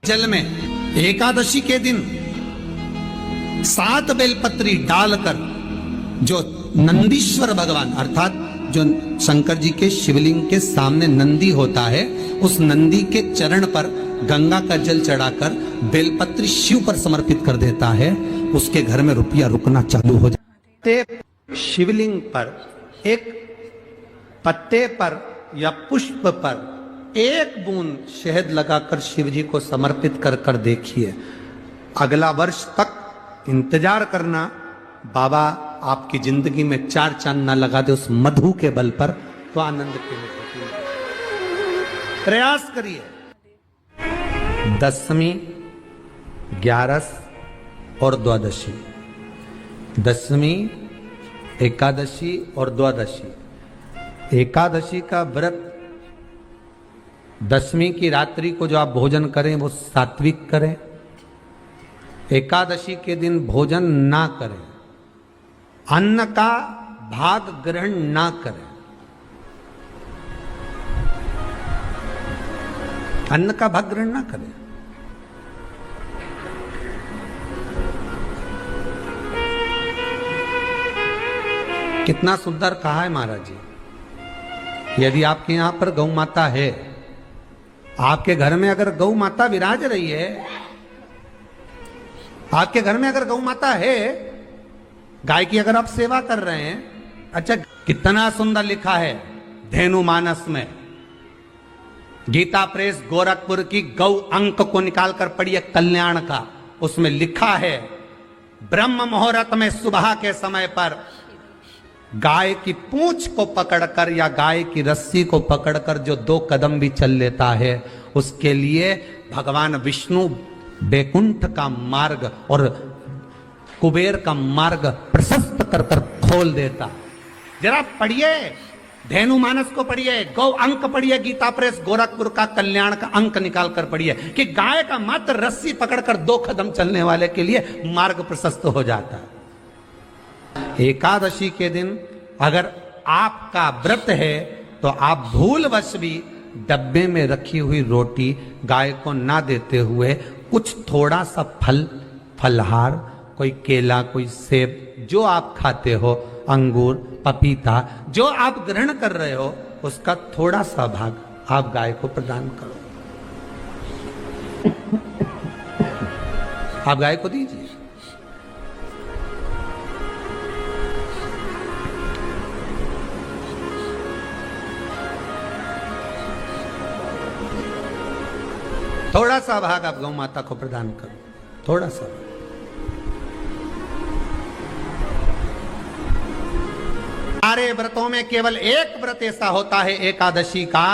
जल में एकादशी के दिन 7 बेलपत्री डालकर जो नंदीश्वर भगवान अर्थात जो शंकर जी के शिवलिंग के सामने नंदी होता है, उस नंदी के चरण पर गंगा का जल चढ़ाकर बेलपत्री शिव पर समर्पित कर देता है, उसके घर में रुपया रुकना चालू हो जाता है। शिवलिंग पर एक पत्ते पर या पुष्प पर एक बूंद शहद लगाकर शिव जी को समर्पित कर कर देखिए। अगला वर्ष तक इंतजार करना, बाबा आपकी जिंदगी में 4 चांद ना लगा दे उस मधु के बल पर, तो आनंद के लिए प्रयास करिए। 10वीं, 11 और द्वादशी, 10वीं, एकादशी और द्वादशी। एकादशी का व्रत 10वीं की रात्रि को जो आप भोजन करें वो सात्विक करें। एकादशी के दिन भोजन ना करें, अन्न का भाग ग्रहण ना करें, अन्न का भाग ग्रहण ना करें। कितना सुंदर कहा है महाराज जी। यदि आपके यहां पर गौ माता है, आपके घर में अगर गौ माता विराज रही है, आपके घर में अगर गौ माता है, गाय की अगर आप सेवा कर रहे हैं, अच्छा कितना सुंदर लिखा है धेनु मानस में, गीता प्रेस गोरखपुर की गौ अंक को निकालकर पढ़िए कल्याण का, उसमें लिखा है ब्रह्म मुहूर्त में सुबह के समय पर गाय की पूंछ को पकड़कर या गाय की रस्सी को पकड़कर जो 2 कदम भी चल लेता है, उसके लिए भगवान विष्णु बैकुंठ का मार्ग और कुबेर का मार्ग प्रशस्त कर कर खोल देता। जरा पढ़िए, धेनु मानस को पढ़िए, गौ अंक पढ़िए, गीता प्रेस गोरखपुर का कल्याण का अंक निकाल कर पढ़िए कि गाय का मात्र रस्सी पकड़कर 2 कदम चलने वाले के लिए मार्ग प्रशस्त हो जाता है। एकादशी के दिन अगर आपका व्रत है तो आप भूलवश भी डब्बे में रखी हुई रोटी गाय को ना देते हुए कुछ थोड़ा सा फल, फलहार, कोई केला, कोई सेब, जो आप खाते हो, अंगूर, पपीता, जो आप ग्रहण कर रहे हो, उसका थोड़ा सा भाग आप गाय को प्रदान करो, आप गाय को दीजिए। थोड़ा सा भाग आप गौ माता को प्रदान करो, थोड़ा सा। सारे व्रतों में केवल एक व्रत ऐसा होता है एकादशी का,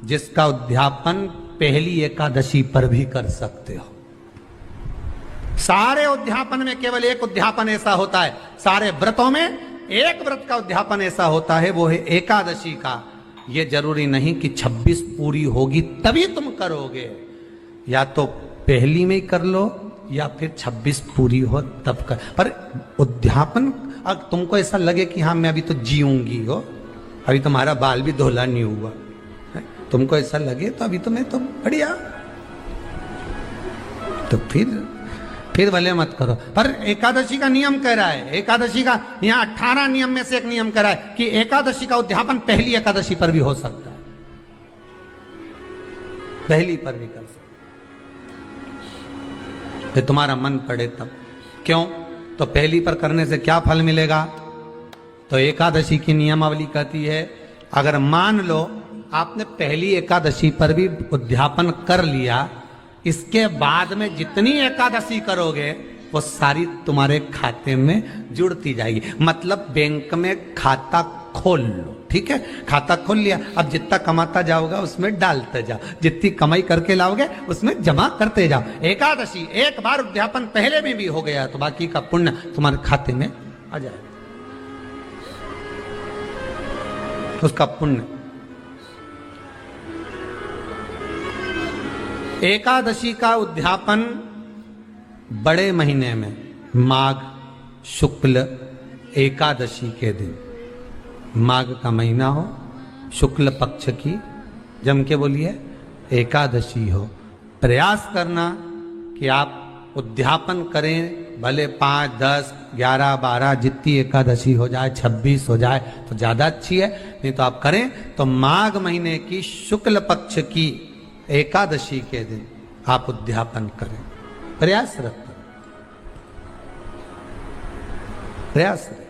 जिसका उद्यापन पहली एकादशी पर भी कर सकते हो। सारे उद्यापन में केवल एक उद्यापन ऐसा होता है, सारे व्रतों में एक व्रत का उद्यापन ऐसा होता है, वो है एकादशी का। ये जरूरी नहीं कि 26 पूरी होगी तभी तुम करोगे, या तो पहली में ही कर लो या फिर 26 पूरी हो तब कर। पर उद्यापन अगर तुमको ऐसा लगे कि हाँ मैं अभी तो जीऊंगी हो, अभी तुम्हारा बाल भी धोला नहीं हुआ, तुमको ऐसा लगे तो अभी तो मैं तो बढ़िया, तो फिर भले मत करो। पर एकादशी का नियम कह रहा है, एकादशी का यहाँ 18 नियम में से एक नियम कह रहा है कि एकादशी का उद्यापन पहली एकादशी पर भी हो सकता है, पहली पर भी कर सकता है, तुम्हारा मन पड़े तब। क्यों? तो पहली पर करने से क्या फल मिलेगा? तो एकादशी की नियमावली कहती है, अगर मान लो आपने पहली एकादशी पर भी उद्यापन कर लिया, इसके बाद में जितनी एकादशी करोगे वो सारी तुम्हारे खाते में जुड़ती जाएगी। मतलब बैंक में खाता खोल लो, ठीक है? खाता खोल लिया, अब जितना कमाता जाओगा उसमें डालते जाओ, जितनी कमाई करके लाओगे उसमें जमा करते जाओ। एकादशी एक बार उद्यापन पहले में भी हो गया तो बाकी का पुण्य तुम्हारे खाते में आ जाएगा, उसका पुण्य। एकादशी का उद्यापन बड़े महीने में माघ शुक्ल एकादशी के दिन, माघ का महीना हो, शुक्ल पक्ष की, जम के बोलिए एकादशी हो, प्रयास करना कि आप उद्यापन करें, भले 5, 10, 11, 12 जितनी एकादशी हो जाए, 26 हो जाए तो ज्यादा अच्छी है, नहीं तो आप करें तो माघ महीने की शुक्ल पक्ष की एकादशी के दिन आप उद्यापन करें। प्रयासरत करें, प्रयास करें।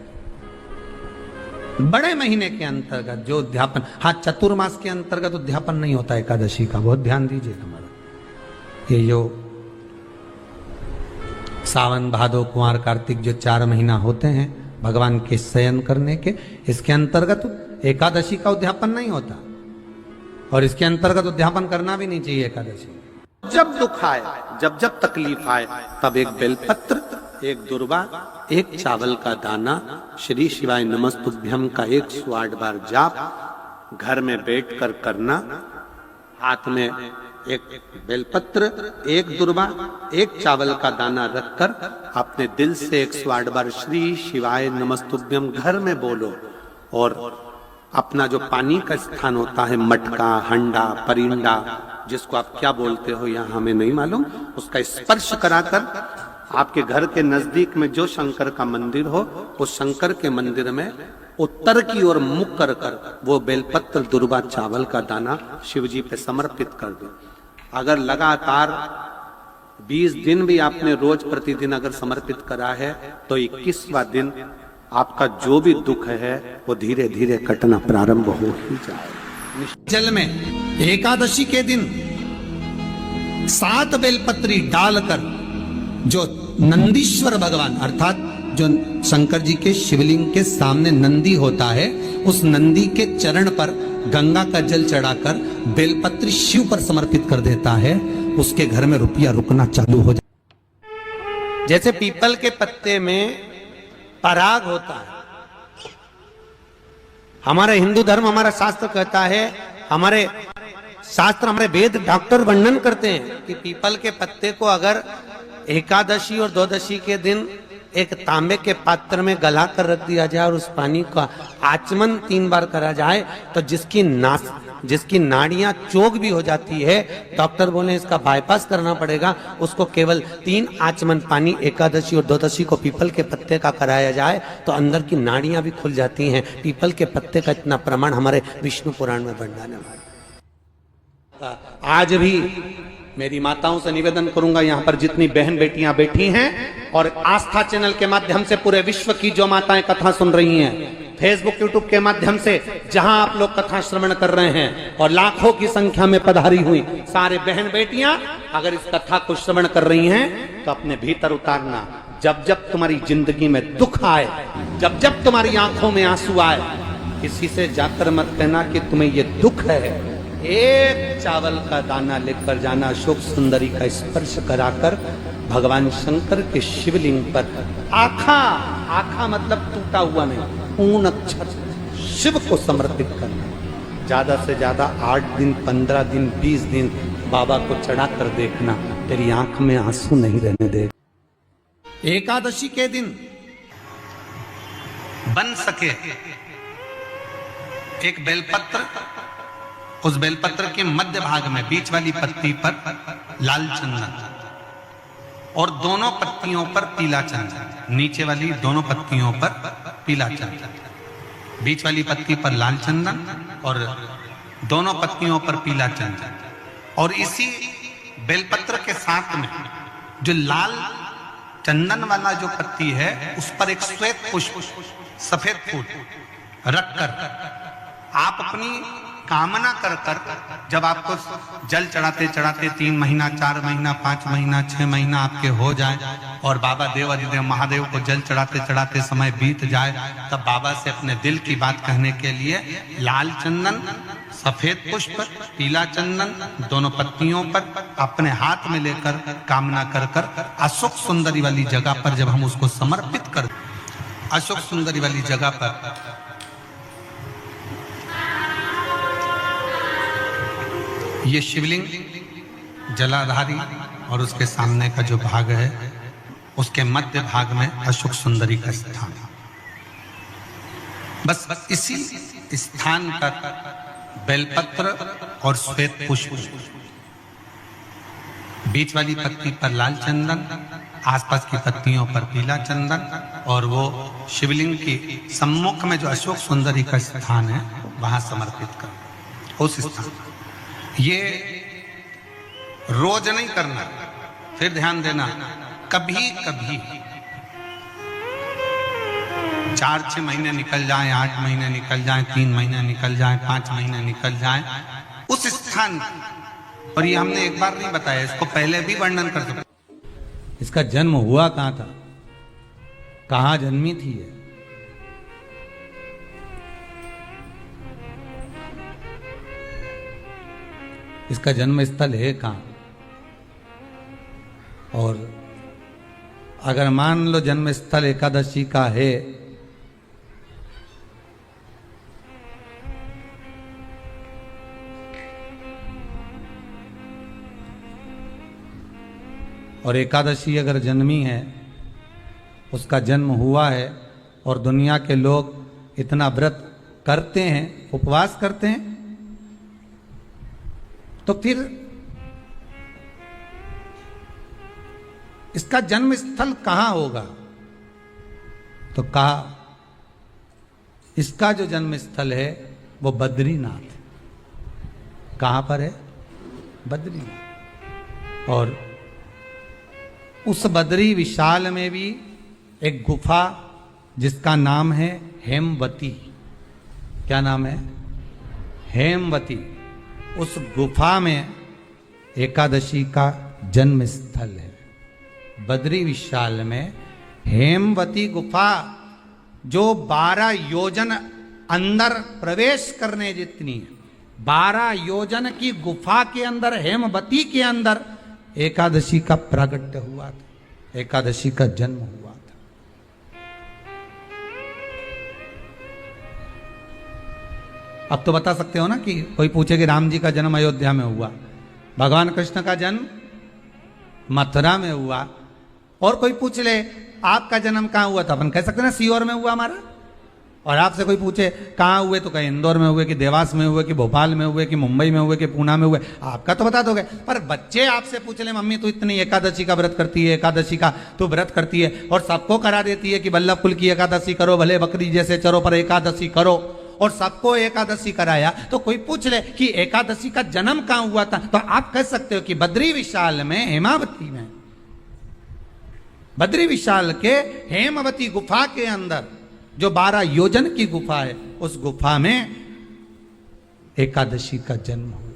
बड़े महीने के अंतर्गत जो उद्यापन, हाँ चतुर्मास के अंतर्गत उद्यापन नहीं होता एकादशी का, बहुत ध्यान दीजिए हमारा। ये जो सावन भादो कुंवर कार्तिक जो 4 महीना होते हैं भगवान के शयन करने के, इसके अंतर्गत एकादशी का उद्यापन नहीं होता, और इसके अंतर्गत उद्यापन करना भी नहीं चाहिए एकादशी। जब दुख आए, जब जब तकलीफ आए, तब एक बेलपत्र, एक दुर्वा, एक चावल का दाना, श्री शिवाय नमस्तुभ्यम का 108 बार जाप घर में बैठकर करना। हाथ में एक बेलपत्र, एक दुर्वा, एक चावल का दाना रखकर अपने दिल से 108 बार श्री शिवाय नमस्तुभ्यम घर में बोलो, और अपना जो पानी का स्थान होता है, मटका, हंडा, परिंडा, जिसको आप क्या बोलते हो यहाँ हमें नहीं मालूम, उसका स्पर्श कराकर आपके घर के नजदीक में जो शंकर का मंदिर हो, उस शंकर के मंदिर में उत्तर की ओर मुख कर कर वो बेलपत्र, दुर्वा, चावल का दाना शिव जी पे समर्पित कर दो। अगर लगातार 20 दिन भी आपने रोज प्रतिदिन अगर समर्पित करा है, तो 21वां दिन आपका जो भी दुख है वो धीरे धीरे कटना प्रारंभ हो ही जाए। जल में एकादशी के दिन 7 बेलपत्री डालकर जो नंदीश्वर भगवान अर्थात जो शंकर जी के शिवलिंग के सामने नंदी होता है, उस नंदी के चरण पर गंगा का जल चढ़ाकर बेलपत्री शिव पर समर्पित कर देता है, उसके घर में रुपया रुकना चालू हो जाए। जैसे पीपल के पत्ते में पराग होता है, हमारा हिंदू धर्म, हमारा शास्त्र कहता है, हमारे शास्त्र, हमारे वेद डॉक्टर वर्णन करते हैं कि पीपल के पत्ते को अगर एकादशी और द्वादशी के दिन एक तांबे के पात्र में गला कर रख दिया जाए और उस पानी का आचमन 3 बार करा जाए, तो जिसकी नाड़ियां चोक भी हो जाती है, डॉक्टर बोले इसका बाईपास करना पड़ेगा, उसको केवल 3 आचमन पानी एकादशी और द्वादशी को पीपल के पत्ते का कराया जाए तो अंदर की नाड़ियां भी खुल जाती हैं। पीपल के पत्ते का इतना प्रमाण हमारे विष्णु पुराण में वर्णन है। आज भी मेरी माताओं से निवेदन करूंगा, यहाँ पर जितनी बहन बेटियां बैठी हैं और आस्था चैनल के माध्यम से पूरे विश्व की जो माताएं कथा सुन रही हैं, फेसबुक यूट्यूब के माध्यम से जहां आप लोग कथा श्रवण कर रहे हैं और लाखों की संख्या में पधारी हुई सारे बहन बेटियां अगर इस कथा को श्रवण कर रही हैं, तो अपने भीतर उतारना, जब जब तुम्हारी जिंदगी में दुख आए, जब जब तुम्हारी आंखों में आंसू आए, किसी से जाकर मत कहना कि तुम्हें ये दुख है, एक चावल का दाना लेकर जाना, अशोक सुंदरी का स्पर्श कराकर भगवान शंकर के शिवलिंग पर आखा मतलब टूटा हुआ नहीं, पूर्ण अक्षर शिव को समर्पित करना। ज्यादा से ज्यादा 8 दिन, 15 दिन, 20 दिन बाबा को चढ़ा कर देखना, तेरी आंख में आंसू नहीं रहने दे। एकादशी के दिन बन सके एक बेलपत्र, उस बेलपत्र के मध्य भाग में बीच वाली पत्ती पर लाल चंदन और दोनों पत्तियों पर पीला चंदन, नीचे वाली दोनों पत्तियों पर पीला चंदन, बीच वाली पत्ती पर लाल चंदन और दोनों पत्तियों पर पीला चंदन, और इसी बेलपत्र के साथ में जो लाल चंदन वाला जो पत्ती है उस पर एक श्वेत पुष्प, सफेद फूल रखकर आप अपनी कामना कर कर, जब आपको जल चढ़ाते चढ़ाते 3 महीना, 4 महीना, 5 महीना, 6 महीना आपके हो जाए और बाबा देवाधिदेव महादेव को जल चढ़ाते चढ़ाते समय बीत जाए, तब बाबा से अपने दिल की बात कहने के लिए लाल चंदन, सफेद पुष्प, पीला चंदन दोनों पत्तियों पर अपने हाथ में लेकर कामना कर कर अशोक सुंदरी वाली जगह पर जब हम उसको समर्पित कर, अशोक सुंदरी वाली जगह पर ये शिवलिंग जलाधारी और उसके सामने का जो भाग है उसके मध्य भाग में अशोक सुंदरी का स्थान, बस इसी स्थान पर बेलपत्र और श्वेत पुष्प बीच वाली पत्ती पर लाल चंदन, आसपास की पत्तियों पर पीला चंदन, और वो शिवलिंग की सम्मुख में जो अशोक सुंदरी का स्थान है वहां समर्पित करो। उस स्थान ये रोज नहीं करना, फिर ध्यान देना, कभी कभी 4-6 महीने निकल जाएं, 8 महीने निकल जाएं, 3 महीने निकल जाएं, 5 महीने निकल जाएं, उस स्थान, और ये हमने एक बार नहीं बताया, इसको पहले भी वर्णन कर सकते। इसका जन्म हुआ कहां था, कहां जन्मी थी ये? इसका जन्म स्थल है कहां? और अगर मान लो जन्म स्थल एकादशी का है, और एकादशी अगर जन्मी है, उसका जन्म हुआ है, और दुनिया के लोग इतना व्रत करते हैं, उपवास करते हैं, तो फिर इसका जन्म स्थल कहां होगा? तो कहा इसका जो जन्म स्थल है वो बद्रीनाथ है। कहां पर है? बद्रीनाथ। और उस बद्री विशाल में भी एक गुफा जिसका नाम है हेमवती। क्या नाम है? हेमवती। उस गुफा में एकादशी का जन्म स्थल है। बद्री विशाल में हेमवती गुफा, जो 12 योजन अंदर प्रवेश करने जितनी है, 12 योजन की गुफा के अंदर, हेमवती के अंदर एकादशी का प्रागट्य हुआ था, एकादशी का जन्म हुआ था। अब तो बता सकते हो ना कि कोई पूछे कि राम जी का जन्म अयोध्या में हुआ, भगवान कृष्ण का जन्म मथुरा में हुआ, और कोई पूछ ले आपका जन्म कहां हुआ, था अपन कह सकते ना सीहोर में हुआ हमारा। और आपसे कोई पूछे कहां हुए, तो कहीं इंदौर में हुए, कि देवास में हुए, कि भोपाल में हुए, कि मुंबई में हुए, कि पूना में हुए, आपका तो बता दोगे। पर बच्चे आपसे पूछ ले मम्मी तू इतनी एकादशी का व्रत करती है, एकादशी का तू व्रत करती है, और सबको करा देती है कि बल्लभ कुल की एकादशी करो, भले बकरी जैसे चरो पर एकादशी करो, और सबको एकादशी कराया, तो कोई पूछ ले कि एकादशी का जन्म कहां हुआ था, तो आप कह सकते हो कि बद्री विशाल में, हेमावती में, बद्री विशाल के हेमवती गुफा के अंदर, जो 12 योजन की गुफा है, उस गुफा में एकादशी का जन्म हुआ।